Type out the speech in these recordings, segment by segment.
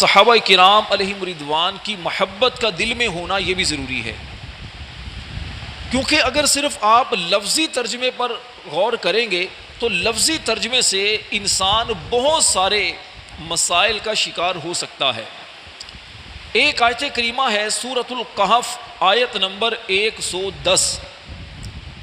صحابہ کرام علیہم رضوان کی محبت کا دل میں ہونا یہ بھی ضروری ہے، کیونکہ اگر صرف آپ لفظی ترجمے پر غور کریں گے تو لفظی ترجمے سے انسان بہت سارے مسائل کا شکار ہو سکتا ہے۔ ایک آیت کریمہ ہے سورۃ القحف آیت نمبر 110،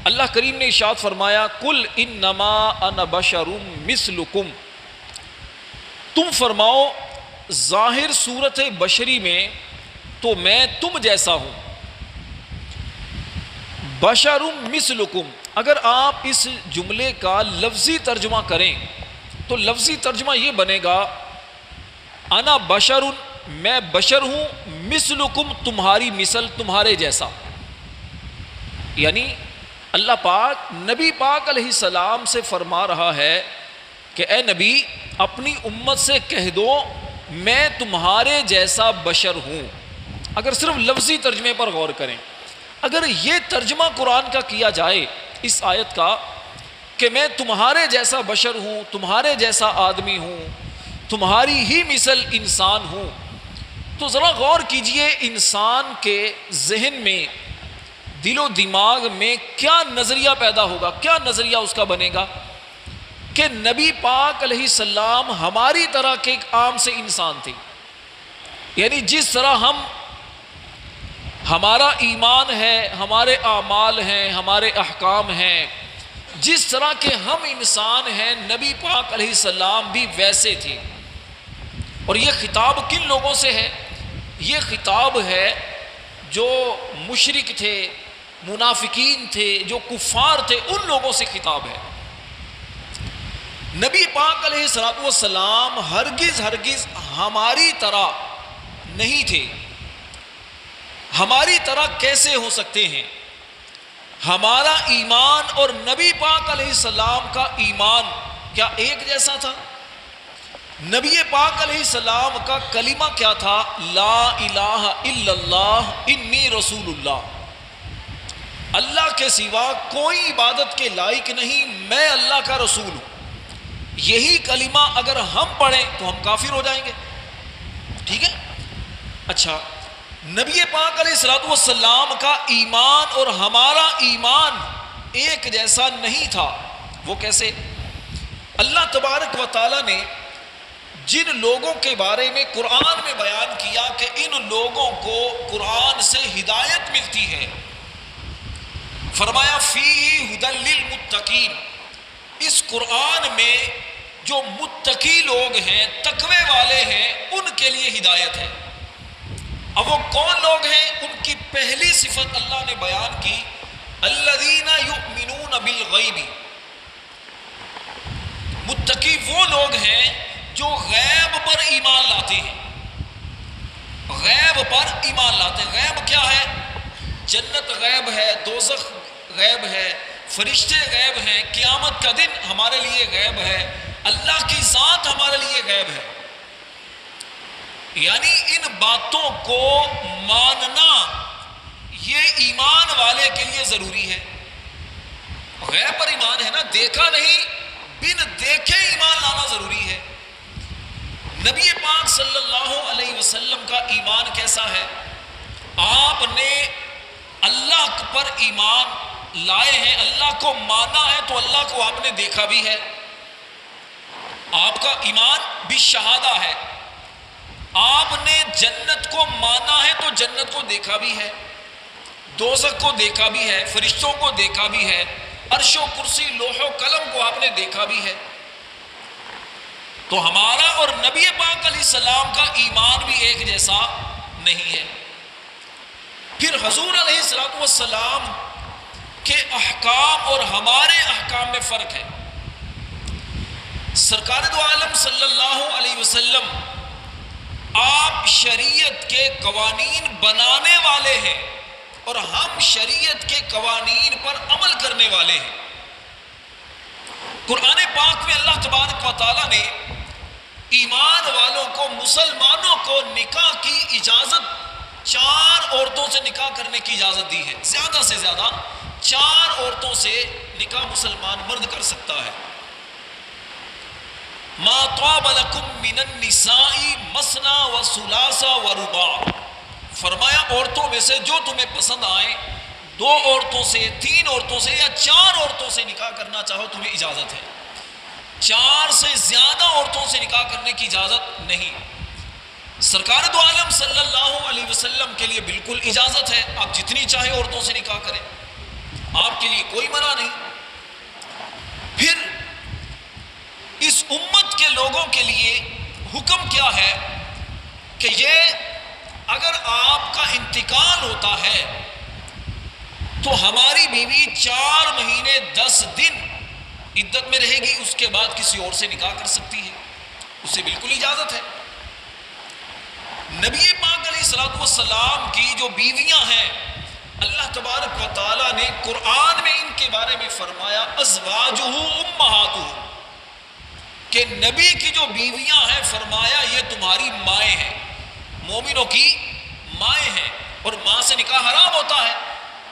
اللہ کریم نے ارشاد فرمایا قل انما انا بشر مثلکم، تم فرماؤ ظاہر صورت بشری میں تو میں تم جیسا ہوں، بشر مثلکم۔ اگر آپ اس جملے کا لفظی ترجمہ کریں تو لفظی ترجمہ یہ بنے گا انا بشر، میں بشر ہوں، مثلکم تمہاری مثل، تمہارے جیسا۔ یعنی اللہ پاک نبی پاک علیہ السلام سے فرما رہا ہے کہ اے نبی اپنی امت سے کہہ دو میں تمہارے جیسا بشر ہوں، اگر صرف لفظی ترجمے پر غور کریں۔ اگر یہ ترجمہ قرآن کا کیا جائے اس آیت کا کہ میں تمہارے جیسا بشر ہوں، تمہارے جیسا آدمی ہوں، تمہاری ہی مثل انسان ہوں، تو ذرا غور کیجئے انسان کے ذہن میں، دل و دماغ میں کیا نظریہ پیدا ہوگا، کیا نظریہ اس کا بنے گا کہ نبی پاک علیہ السلام ہماری طرح کے ایک عام سے انسان تھے۔ یعنی جس طرح ہمارا ایمان ہے، ہمارے اعمال ہیں، ہمارے احکام ہیں، جس طرح کے ہم انسان ہیں، نبی پاک علیہ السلام بھی ویسے تھے۔ اور یہ خطاب کن لوگوں سے ہے؟ یہ خطاب ہے جو مشرک تھے، منافقین تھے، جو کفار تھے، ان لوگوں سے خطاب ہے۔ نبی پاک علیہ السلام ہرگز ہماری طرح نہیں تھے۔ ہماری طرح کیسے ہو سکتے ہیں؟ ہمارا ایمان اور نبی پاک علیہ السلام کا ایمان کیا ایک جیسا تھا؟ نبی پاک علیہ السلام کا کلمہ کیا تھا؟ لا الہ الا اللہ انی رسول اللہ، اللہ کے سوا کوئی عبادت کے لائق نہیں، میں اللہ کا رسول ہوں۔ یہی کلمہ اگر ہم پڑھیں تو ہم کافر ہو جائیں گے، ٹھیک ہے؟ اچھا، نبی پاک علیہ السلام کا ایمان اور ہمارا ایمان ایک جیسا نہیں تھا، وہ کیسے؟ اللہ تبارک و تعالی نے جن لوگوں کے بارے میں قرآن میں بیان کیا کہ ان لوگوں کو قرآن سے ہدایت ملتی ہے، فرمایا فیہ ھدی للمتقین، اس قرآن میں جو متقی لوگ ہیں، تقوی والے ہیں، ان کے لیے ہدایت ہے۔ اب وہ کون لوگ ہیں؟ ان کی پہلی صفت اللہ نے بیان کی الذین یؤمنون بالغیب، متقی وہ لوگ ہیں جو غیب پر ایمان لاتے ہیں، غیب پر ایمان لاتے ہیں۔ غیب کیا ہے؟ جنت غیب ہے، دوزخ غیب ہے، فرشتے غیب ہیں، قیامت کا دن ہمارے لیے غیب ہے، اللہ کی ذات ہمارے لیے غیب ہے۔ یعنی ان باتوں کو ماننا یہ ایمان والے کے لیے ضروری ہے۔ غیب پر ایمان ہے نا، دیکھا نہیں، بن دیکھے ایمان لانا ضروری ہے۔ نبی پاک صلی اللہ علیہ وسلم کا ایمان کیسا ہے؟ آپ نے اللہ پر ایمان لائے ہیں، اللہ کو مانا ہے تو اللہ کو آپ نے دیکھا بھی ہے۔ آپ کا ایمان بھی شہادہ ہے، آپ نے جنت کو مانا ہے تو جنت کو دیکھا بھی ہے، دوزخ کو دیکھا بھی ہے، فرشتوں کو دیکھا بھی ہے، عرش و کرسی لوح و قلم کو آپ نے دیکھا بھی ہے۔ تو ہمارا اور نبی پاک علیہ السلام کا ایمان بھی ایک جیسا نہیں ہے۔ پھر حضور علیہ السلام کے احکام اور ہمارے احکام میں فرق ہے۔ سرکار دو عالم صلی اللہ علیہ وسلم آپ شریعت کے قوانین بنانے والے ہیں اور ہم شریعت کے قوانین پر عمل کرنے والے ہیں۔ قرآن پاک میں اللہ تبارک و تعالیٰ نے ایمان والوں کو، مسلمانوں کو نکاح کی اجازت، 4 عورتوں سے نکاح کرنے کی اجازت دی ہے۔ زیادہ سے زیادہ 4 عورتوں سے نکاح مسلمان مرد کر سکتا ہے۔ ما طاب لکم من النساء مثنی و ثلاث و رباع، فرمایا عورتوں میں سے جو تمہیں پسند آئیں، 2 عورتوں سے، 3 عورتوں سے یا 4 عورتوں سے نکاح کرنا چاہو تمہیں اجازت ہے، 4 سے زیادہ عورتوں سے نکاح کرنے کی اجازت نہیں۔ سرکار دو عالم صلی اللہ علیہ وسلم کے لیے بالکل اجازت ہے، آپ جتنی چاہے عورتوں سے نکاح کریں، آپ کے لیے کوئی منع نہیں۔ پھر اس امت کے لوگوں کے لیے حکم کیا ہے کہ یہ اگر آپ کا انتقال ہوتا ہے تو ہماری بیوی 4 مہینے 10 دن عدت میں رہے گی، اس کے بعد کسی اور سے نکاح کر سکتی ہے، اسے بالکل اجازت ہے۔ نبی پاک علیہ الصلوۃ والسلام کی جو بیویاں ہیں، اللہ تبارک و تعالیٰ نے قرآن میں ان کے بارے میں فرمایا ازواجہ امہاتہ، کہ نبی کی جو بیویاں ہیں فرمایا یہ تمہاری مائیں ہیں، مومنوں کی مائیں ہیں، اور ماں سے نکاح حرام ہوتا ہے۔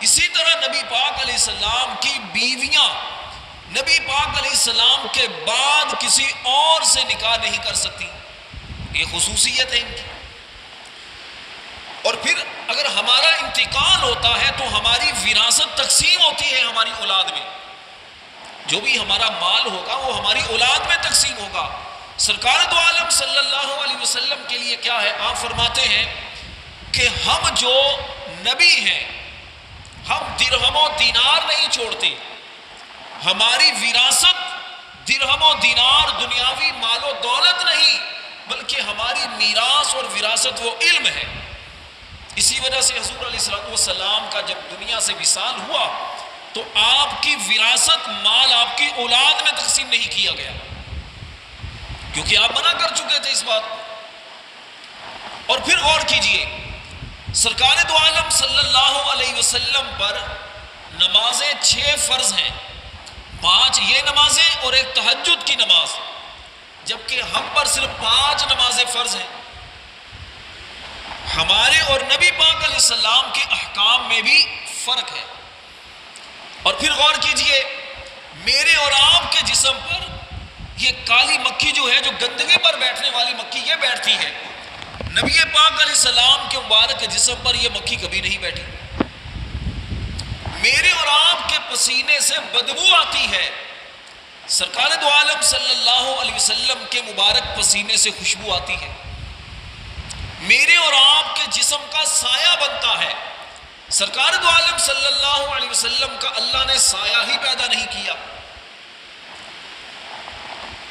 اسی طرح نبی پاک علیہ السلام کی بیویاں نبی پاک علیہ السلام کے بعد کسی اور سے نکاح نہیں کر سکتی، یہ خصوصیت ہے ان کی۔ اور پھر اگر ہمارا انتقال ہوتا ہے تو ہماری وراثت تقسیم ہوتی ہے ہماری اولاد میں، جو بھی ہمارا مال ہوگا وہ ہماری اولاد میں تقسیم ہوگا۔ سرکار دو عالم صلی اللہ علیہ وسلم کے لیے کیا ہے، آپ فرماتے ہیں کہ ہم جو نبی ہیں ہم درہم و دینار نہیں چھوڑتے، ہماری وراثت درہم و دینار دنیاوی مال و دولت نہیں، بلکہ ہماری میراث اور وراثت وہ علم ہے۔ اسی وجہ سے حضور علیہ السلام کا جب دنیا سے وصال ہوا تو آپ کی وراثت مال آپ کی اولاد میں تقسیم نہیں کیا گیا، کیونکہ آپ منع کر چکے تھے اس بات۔ اور پھر غور کیجئے، سرکار دو عالم صلی اللہ علیہ وسلم پر نمازیں 6 فرض ہیں، 5 یہ نمازیں اور ایک تہجد کی نماز، جبکہ ہم پر صرف 5 نمازیں فرض ہیں۔ ہمارے اور نبی پاک علیہ السلام کے احکام میں بھی فرق ہے۔ اور پھر غور کیجئے، میرے اور آپ کے جسم پر یہ کالی مکھی جو ہے، جو گندگی پر بیٹھنے والی مکھی یہ بیٹھتی ہے، نبی پاک علیہ السلام کے مبارک کے جسم پر یہ مکھی کبھی نہیں بیٹھی۔ میرے اور آپ کے پسینے سے بدبو آتی ہے، سرکار دو عالم صلی اللہ علیہ وسلم کے مبارک پسینے سے خوشبو آتی ہے۔ میرے اور آپ کے جسم کا سایہ بنتا ہے، سرکار دو عالم صلی اللہ علیہ وسلم کا اللہ نے سایہ ہی پیدا نہیں کیا۔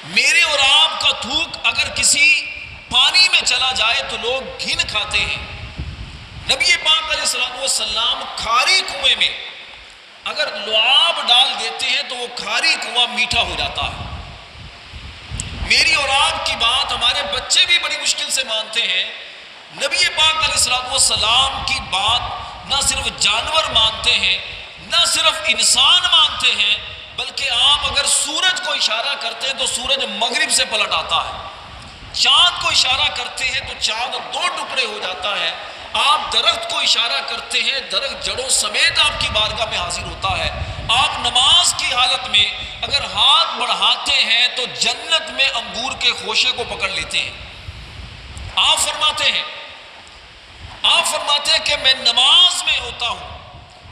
میرے اور آپ کا تھوک اگر کسی پانی میں چلا جائے تو لوگ گھن کھاتے ہیں، نبی پاک علیہ السلام کھاری کنویں میں اگر لعاب ڈال دیتے ہیں تو وہ کھاری کنواں میٹھا ہو جاتا ہے۔ میری اور آپ کی بات ہمارے بچے بھی بڑی مشکل سے مانتے ہیں، نبی پاک علیہ السلام کی بات نہ صرف جانور مانتے ہیں، نہ صرف انسان مانتے ہیں، بلکہ آپ اگر سورج کو اشارہ کرتے ہیں تو سورج مغرب سے پلٹ آتا ہے، چاند کو اشارہ کرتے ہیں تو چاند 2 ٹکڑے ہو جاتا ہے، آپ درخت کو اشارہ کرتے ہیں درخت جڑوں سمیت آپ کی بارگاہ میں حاضر ہوتا ہے، آپ نماز کی حالت میں اگر ہاتھ بڑھاتے ہیں تو جنت میں انگور کے خوشے کو پکڑ لیتے ہیں۔ آپ فرماتے ہیں کہ میں نماز میں ہوتا ہوں،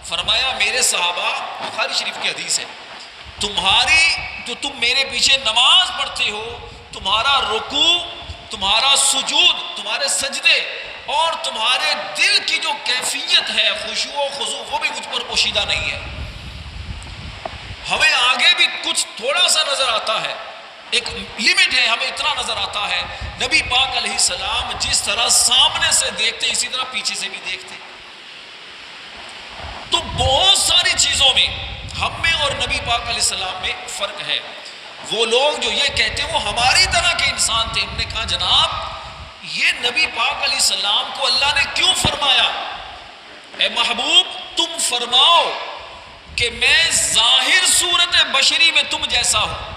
فرمایا میرے صحابہ، بخاری شریف کی حدیث ہے، تم میرے پیچھے نماز پڑھتے ہو، تمہارا رکوع، تمہارا سجود، تمہارے سجدے اور تمہارے دل کی جو کیفیت ہے خشوع و خضوع، وہ بھی مجھ پر پوشیدہ نہیں ہے۔ ہمیں آگے بھی کچھ تھوڑا سا نظر آتا ہے، ایک لیمٹ ہے، ہمیں اتنا نظر آتا ہے، نبی پاک علیہ السلام جس طرح سامنے سے دیکھتے اسی طرح پیچھے سے بھی دیکھتے۔ تو بہت ساری چیزوں میں ہم میں اور نبی پاک علیہ السلام میں فرق ہے۔ وہ لوگ جو یہ کہتے ہیں وہ ہماری طرح کے انسان تھے، ہم نے کہا جناب یہ نبی پاک علیہ السلام کو اللہ نے کیوں فرمایا، اے محبوب تم فرماؤ کہ میں ظاہر صورت بشری میں تم جیسا ہوں،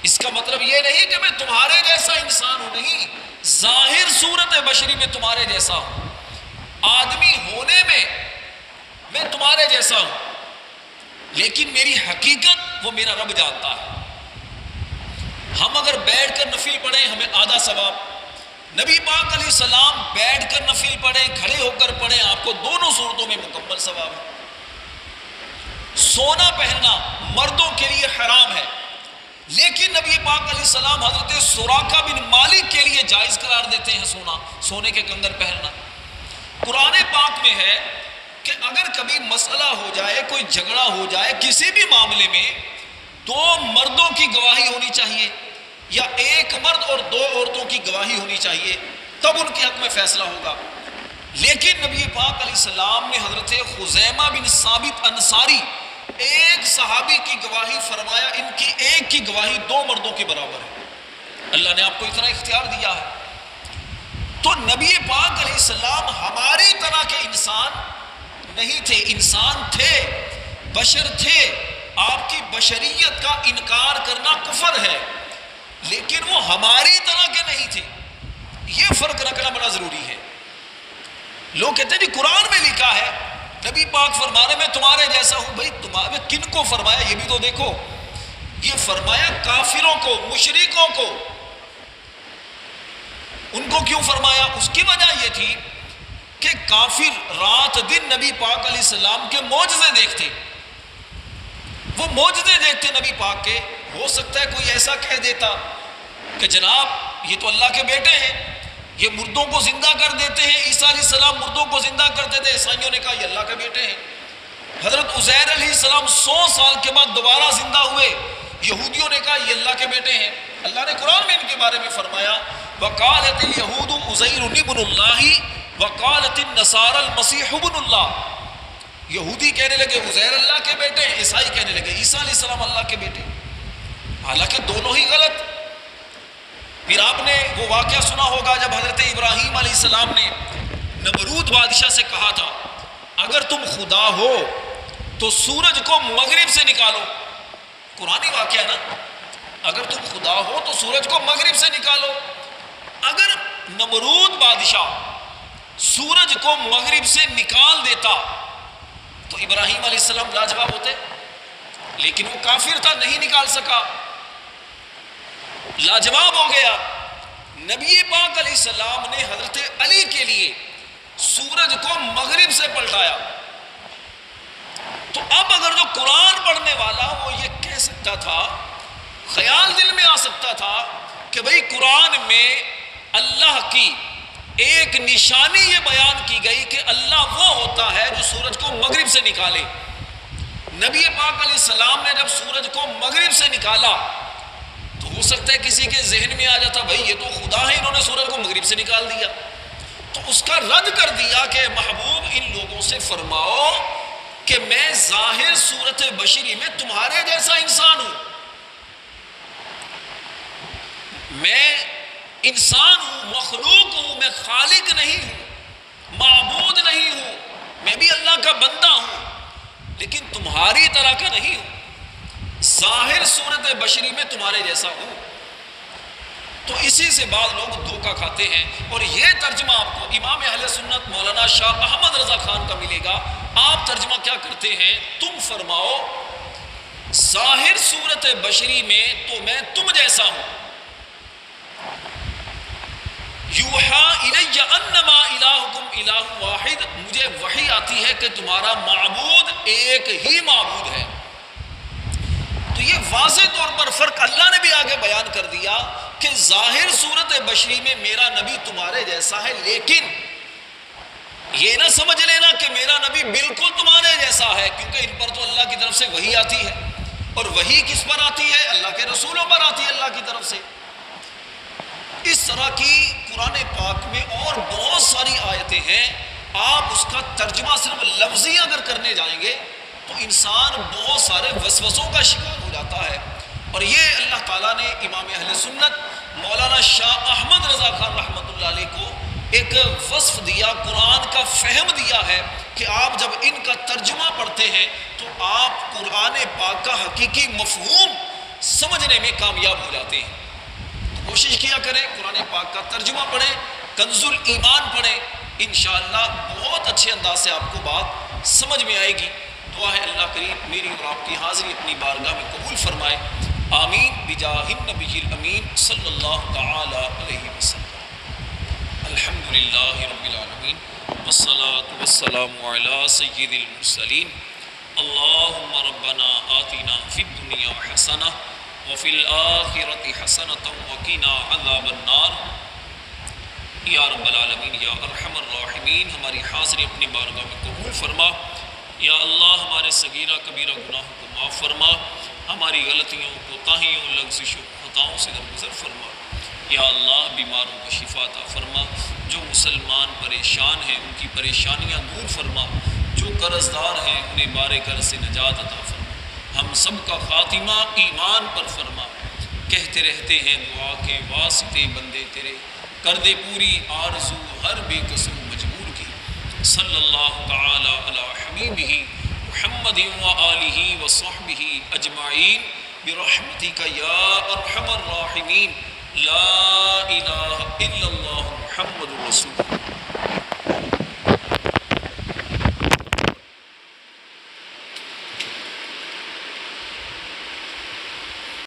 اس کا مطلب یہ نہیں کہ میں تمہارے جیسا انسان ہوں، نہیں، ظاہر صورت بشری میں تمہارے جیسا ہوں، آدمی ہونے میں تمہارے جیسا ہوں، لیکن میری حقیقت وہ میرا رب جانتا ہے۔ ہم اگر بیٹھ کر نفل پڑھیں ہمیں آدھا ثواب، نبی پاک علیہ السلام بیٹھ کر نفل پڑھیں کھڑے ہو کر پڑھیں آپ کو دونوں صورتوں میں مکمل ثواب ہے۔ سونا پہننا مردوں کے لیے حرام ہے، لیکن نبی پاک علیہ السلام حضرت سراقہ بن مالک کے لیے جائز قرار دیتے ہیں سونے کے کنگن پہننا۔ قرآن پاک میں ہے کہ اگر کبھی مسئلہ ہو جائے، کوئی جھگڑا ہو جائے کسی بھی معاملے میں، دو مردوں کی گواہی ہونی چاہیے یا ایک مرد اور دو عورتوں کی گواہی ہونی چاہیے، تب ان کے حق میں فیصلہ ہوگا۔ لیکن نبی پاک علیہ السلام نے حضرت خزیمہ بن ثابت انصاری ایک صحابی کی گواہی فرمایا، ان کی ایک کی گواہی دو مردوں کے برابر ہے۔ اللہ نے آپ کو اتنا اختیار دیا ہے، تو نبی پاک علیہ السلام ہماری طرح کے انسان نہیں تھے، انسان تھے، بشر تھے۔ آپ کی بشریت کا انکار کرنا کفر ہے، لیکن وہ ہماری طرح کے نہیں تھے، یہ فرق رکھنا بڑا ضروری ہے۔ لوگ کہتے ہیں جی قرآن میں لکھا ہے، نبی پاک فرما رہے میں تمہارے جیسا ہوں۔ بھائی تمہارے کن کو فرمایا یہ بھی تو دیکھو، یہ فرمایا کافروں کو، مشرکوں کو۔ ان کو کیوں فرمایا؟ اس کی وجہ یہ تھی کہ کافر رات دن نبی پاک علیہ السلام کے معجزے دیکھتے، وہ معجزے دیکھتے نبی پاک کے۔ ہو سکتا ہے کوئی ایسا کہہ دیتا کہ جناب یہ تو اللہ کے بیٹے ہیں، یہ مردوں کو زندہ کر دیتے ہیں، عیسیٰ علیہ السلام مردوں کو زندہ کرتے تھے۔ عیسائیوں نے کہا یہ اللہ کے بیٹے ہیں۔ حضرت عزیر علیہ السلام 100 سال کے بعد دوبارہ زندہ ہوئے، یہودیوں نے کہا یہ اللہ کے بیٹے ہیں۔ اللہ نے قرآن میں ان کے بارے میں فرمایا وَقَالَتِ الْيَهُودُ عُزَيْرٌ ابْنُ اللَّهِ وَقَالَتِ النَّصَارَى الْمَسِيحُ ابْنُ اللَّهِ۔ یہودی کہنے لگے عزیر اللہ کے بیٹے، عیسائی کہنے لگے عیسیٰ علیہ السلام اللہ کے بیٹے، حالانکہ دونوں ہی غلط۔ پھر آپ نے وہ واقعہ سنا ہوگا جب حضرت ابراہیم علیہ السلام نے نمرود بادشاہ سے کہا تھا اگر تم خدا ہو تو سورج کو مغرب سے نکالو۔ قرآنی واقعہ نا، اگر تم خدا ہو تو سورج کو مغرب سے نکالو۔ اگر نمرود بادشاہ سورج کو مغرب سے نکال دیتا تو ابراہیم علیہ السلام لاجواب ہوتے، لیکن وہ کافر تھا، نہیں نکال سکا، لاجواب ہو گیا۔ نبی پاک علیہ السلام نے حضرت علی کے لیے سورج کو مغرب سے پلٹایا۔ تو اب اگر جو قرآن پڑھنے والا وہ یہ کہہ سکتا تھا، خیال دل میں آ سکتا تھا کہ بھئی قرآن میں اللہ کی ایک نشانی یہ بیان کی گئی کہ اللہ وہ ہوتا ہے جو سورج کو مغرب سے نکالے۔ نبی پاک علیہ السلام نے جب سورج کو مغرب سے نکالا تو ہو سکتا ہے کسی کے ذہن میں آ جاتا بھائی یہ تو خدا ہے، انہوں نے سورج کو مغرب سے نکال دیا۔ تو اس کا رد کر دیا کہ محبوب ان لوگوں سے فرماؤ کہ میں ظاہر صورت بشری میں تمہارے جیسا انسان ہوں، میں انسان ہوں، مخلوق ہوں، میں خالق نہیں ہوں، معبود نہیں ہوں، میں بھی اللہ کا بندہ ہوں، لیکن تمہاری طرح کا نہیں ہوں، ظاہر صورت بشری میں تمہارے جیسا ہوں۔ تو اسی سے بعض لوگ دھوکہ کھاتے ہیں، اور یہ ترجمہ آپ کو امام اہل سنت مولانا شاہ احمد رضا خان کا ملے گا۔ آپ ترجمہ کیا کرتے ہیں؟ تم فرماؤ ظاہر صورت بشری میں تو میں تم جیسا ہوں، یوحا الی انما الہکم الہ واحد، مجھے وحی آتی ہے کہ تمہارا معبود ایک ہی معبود ہے۔ تو یہ واضح طور پر فرق اللہ نے بھی آگے بیان کر دیا کہ ظاہر صورت بشری میں میرا نبی تمہارے جیسا ہے، لیکن یہ نہ سمجھ لینا کہ میرا نبی بالکل تمہارے جیسا ہے، کیونکہ ان پر تو اللہ کی طرف سے وحی آتی ہے، اور وحی کس پر آتی ہے؟ اللہ کے رسولوں پر آتی ہے اللہ کی طرف سے۔ اس طرح کی قرآن پاک میں اور بہت ساری آیتیں ہیں، آپ اس کا ترجمہ صرف لفظی اگر کرنے جائیں گے تو انسان بہت سارے وسوسوں کا شکار ہو جاتا ہے۔ اور یہ اللہ تعالیٰ نے امام اہل سنت مولانا شاہ احمد رضا خان رحمۃ اللہ علیہ کو ایک وصف دیا، قرآن کا فہم دیا ہے کہ آپ جب ان کا ترجمہ پڑھتے ہیں تو آپ قرآن پاک کا حقیقی مفہوم سمجھنے میں کامیاب ہو جاتے ہیں۔ کوشش کیا کریں قرآن پاک کا ترجمہ پڑھیں، کنز الایمان پڑھیں، انشاءاللہ بہت اچھے انداز سے آپ کو بات سمجھ میں آئے گی۔ دعا ہے اللہ کریم میری اور آپ کی حاضری اپنی بارگاہ میں قبول فرمائے۔ آمین بجاہ النبی الامین صلی اللہ تعالی علیہ وسلم۔ الحمدللہ رب العالمین والصلاة والسلام علی سید المرسلین۔ اللہم ربنا آتنا فی الدنیا حسنہ وفی الآخرۃ حسنۃ وقنا عذاب النار۔ یا رب العالمین یا ارحم الراحمین، ہماری حاضری اپنی بارگاہ میں قبول فرما۔ یا اللہ ہمارے صغیرہ کبیرہ گناہوں کو معاف فرما، ہماری غلطیوں کوتاہیوں لغزشوں خطاؤں سے درگزر فرما۔ یا اللہ بیماروں کو شفا عطا فرما، جو مسلمان پریشان ہیں ان کی پریشانیاں دور فرما، جو قرض دار ہیں انہیں بارے قرض سے نجات عطا فرما، ہم سب کا خاتمہ ایمان پر فرما۔ کہتے رہتے ہیں دعا کے واسطے بندے تیرے، کر دے پوری آرزو ہر بے قصور مجبور کی۔ صلی اللہ تعالی علی حبیبہ محمد و آلہ و صحبہ اجمعین برحمتک یا ارحم الراحمین۔ لا الہ الا اللہ محمد رسول اللہ۔